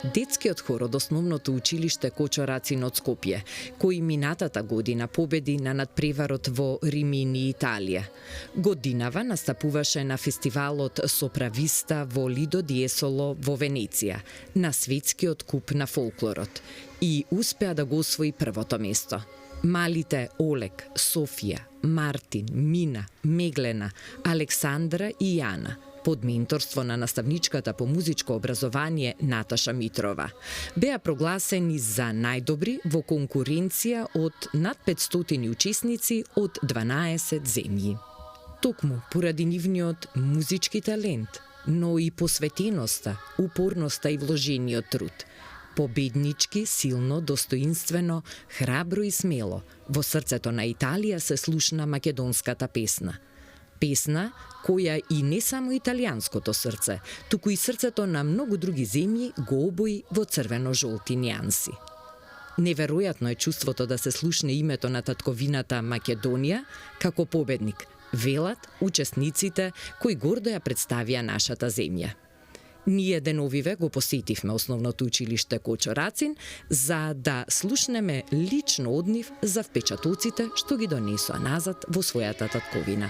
Детскиот хор од основното училиште Кочорацин од Скопје, кој минатата година победи на надпреварот во Римини, Италија. Годинава настапуваше на фестивалот Соправиста во Лидо ди Есоло во Венеција, на светскиот куп на фолклорот, и успеа да го освои првото место. Малите Олег, Софија, Мартин, Мина, Меглена, Александра и Јана, под менторство на наставничката по музичко образование Наташа Митрова, беа прогласени за најдобри во конкуренција од над 500 учесници од 12 земји. Токму поради нивниот музички талент, но и посветеноста, упорноста и вложениот труд, победнички, силно, достоинствено, храбро и смело, во срцето на Италија се слушна македонската песна. Песна која и не само италијанското срце, туку и срцето на многу други земји го обои во црвено-жолти нијанси. Неверојатно е чувството да се слушне името на татковината Македонија како победник, велат учесниците кои гордо ја представија нашата земја. Ние деновиве го посетивме основното училиште Кочорацин за да слушнеме лично од нив за впечатоците што ги донесоа назад во својата татковина.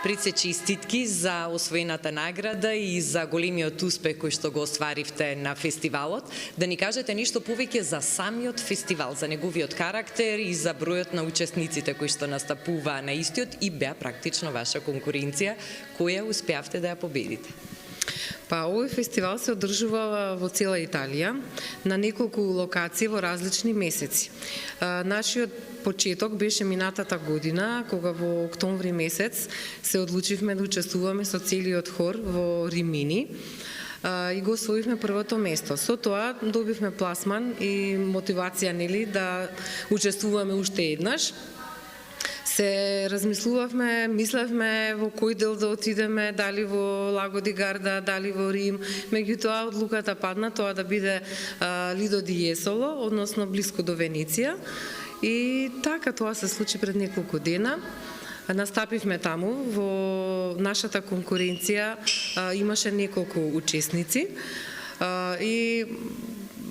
Пред се честитки за освоената награда и за големиот успех кој што го остваривте на фестивалот. Да ни кажете нешто повеќе за самиот фестивал, за неговиот карактер и за бројот на учесниците кои што настапуваа на истиот и беа практично ваша конкуренција, која успеавте да ја победите. Овој фестивал се одржува во цела Италија, на неколку локации во различни месеци. Нашиот почеток беше минатата година, кога во октомври месец се одлучивме да учествуваме со целиот хор во Римини и го освоивме првото место. Со тоа добивме пласман и мотивација да учествуваме уште еднаш. Се размислувавме, мислевме во кој дел да отидеме, дали во Лаго ди Гарда, дали во Рим. Меѓутоа одлуката падна тоа да биде Лидо ди Есоло, односно блиско до Венеција. И така тоа се случи пред неколку дена. Настапивме таму, во нашата конкуренција имаше неколку учесници и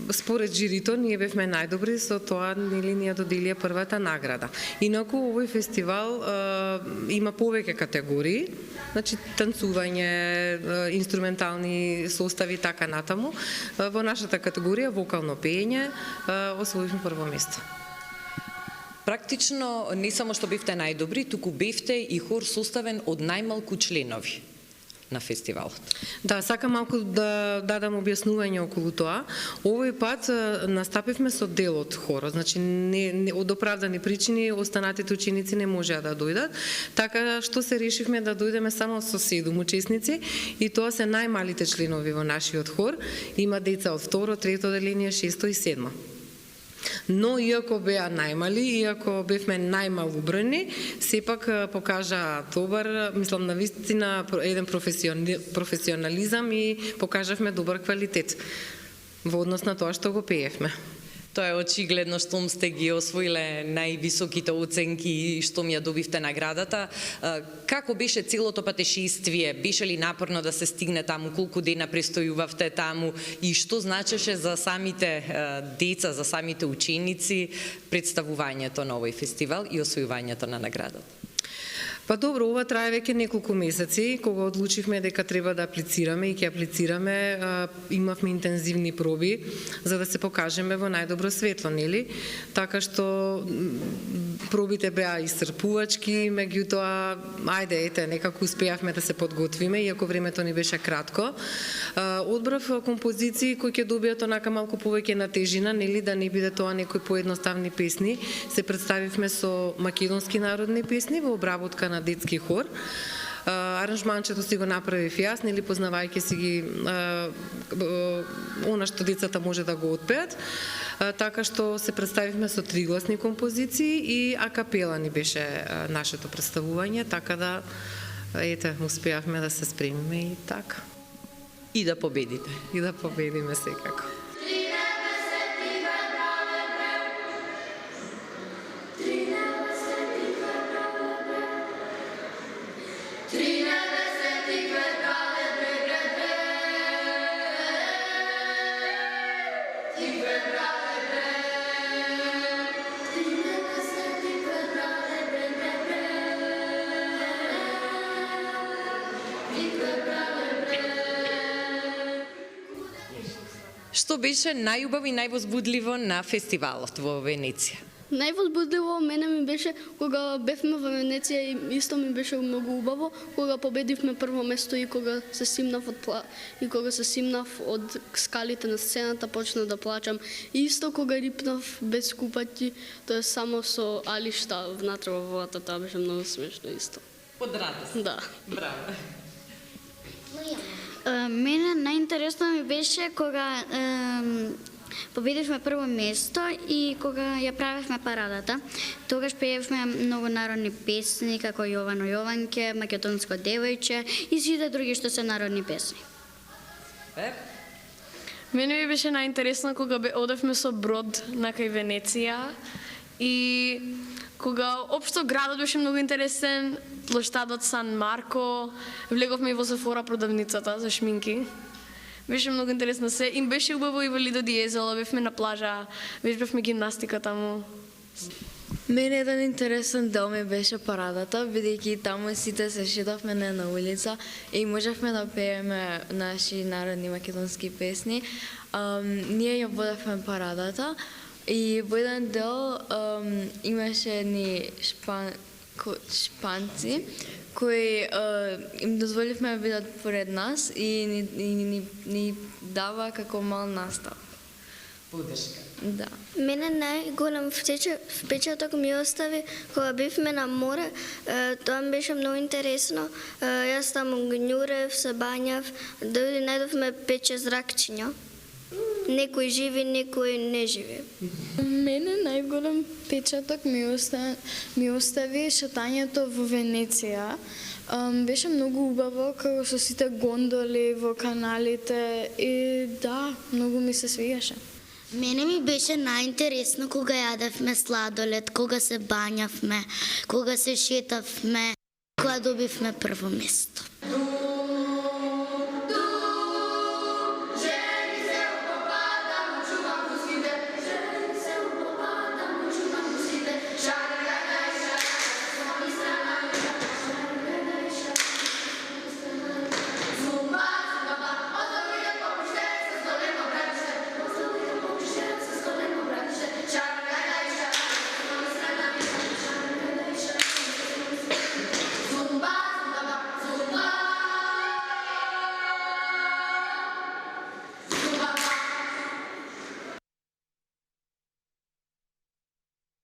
според жирито ние бевме најдобри, со тоа ние доделија првата награда. Инаку овој фестивал има повеќе категории, значи танцување, инструментални состави така натаму. Во нашата категорија вокално пеење освоивме прво место. Практично не само што бевте најдобри, туку бевте и хор составен од најмалку членови на фестивалот. Да, сакам малку да дадам објаснување околу тоа. Овој пат настапивме со дел од хорот, значи од оправдани причини останатите ученици не можеа да дојдат, така што се решивме да дојдеме само со 7 учесници и тоа се најмалите членови во нашиот хор. Има деца од 2, 3 одделение, 6 и 7. Но иако беа најмали, иако бевме најмалу бројни, сепак покажа добар, мислам на вистина еден професионализам и покажавме добар квалитет во однос на тоа што го пеевме. Тоа е очигледно штом сте ги освоиле највисоките оценки и штом ја добивте наградата. Како беше целото патешествие? Беше ли напорно да се стигне таму? Колку дена престојувавте таму? И што значеше за самите деца, за самите ученици представувањето на овој фестивал и освојувањето на наградата? Добро, ова трае веќе неколку месеци, кога одлучивме дека треба да аплицираме и ќе аплицираме, имавме интензивни проби за да се покажеме во најдобро светло, нели? Така што пробите беа исцрпувачки, меѓутоа, некако успеавме да се подготвиме, иако времето ни беше кратко. Одбрав композиции кои ќе добијат онака малку повеќе на тежина, нели, да не биде тоа некои поедноставни песни. Се представивме со македонски народни песни во обработка на детски хор. Аранжманчето си го направив јас, нели, познавајќи си ги она што децата може да го отпеат. Така што се представивме со тригласни композиции и акапела ни беше нашето представување, така да успеавме да се спремиме и така. И да победите. И да победиме секако. Што беше најубаво и највозбудливо на фестивалот во Венеција? Највозбудливо мене ми беше кога бевме во Венеција и исто ми беше многу убаво кога победивме прво место и кога се симнав од скалите на сцената, почнав да плачам. И исто кога рипнав без купати, тоа само со алишта внатре во водата, тоа беше многу смешно исто. Од радост. Да. Браво. Мене најинтересно ми беше кога победивме прво место и кога ја правевме парадата. Тогаш пеевме многу народни песни како Јовано Јованке, Македонско девојче и сите други што се народни песни. Мене ми беше најинтересно кога одевме со брод на кај Венеција и кога општо градот беше многу интересен, плоштадот Сан Марко, влеговме и во Сефора продавницата за шминки. Беше многу интересно се. Им беше убаво и во Лидо ди Езело, бевме на плажа, вежбевме гимнастика таму. Мене еден интересен дел ми беше парадата, бидејќи таму сите се шетавме на една улица и можевме да пееме наши народни македонски песни. Ние ја водевме парадата и во еден дел имаше едни шпанци кои им дозволивме да бидат поред нас и ни дава како мал настав. Подршка. Да. Мене најголем впечаток ми остави кога бевме на море. Тоа ми беше многу интересно. Јас таму гњурев, се бањав, дојде најдовме 5-6 ракчиња. Некои живи, некои не живи. Мене најголем впечаток ми остави шетањето во Венеција. Беше многу убаво како со сите гондоли во каналите и да, многу ми се свигаше. Мене ми беше најинтересно кога јадевме сладолед, кога се бањавме, кога се шетавме, кога добивме прво место.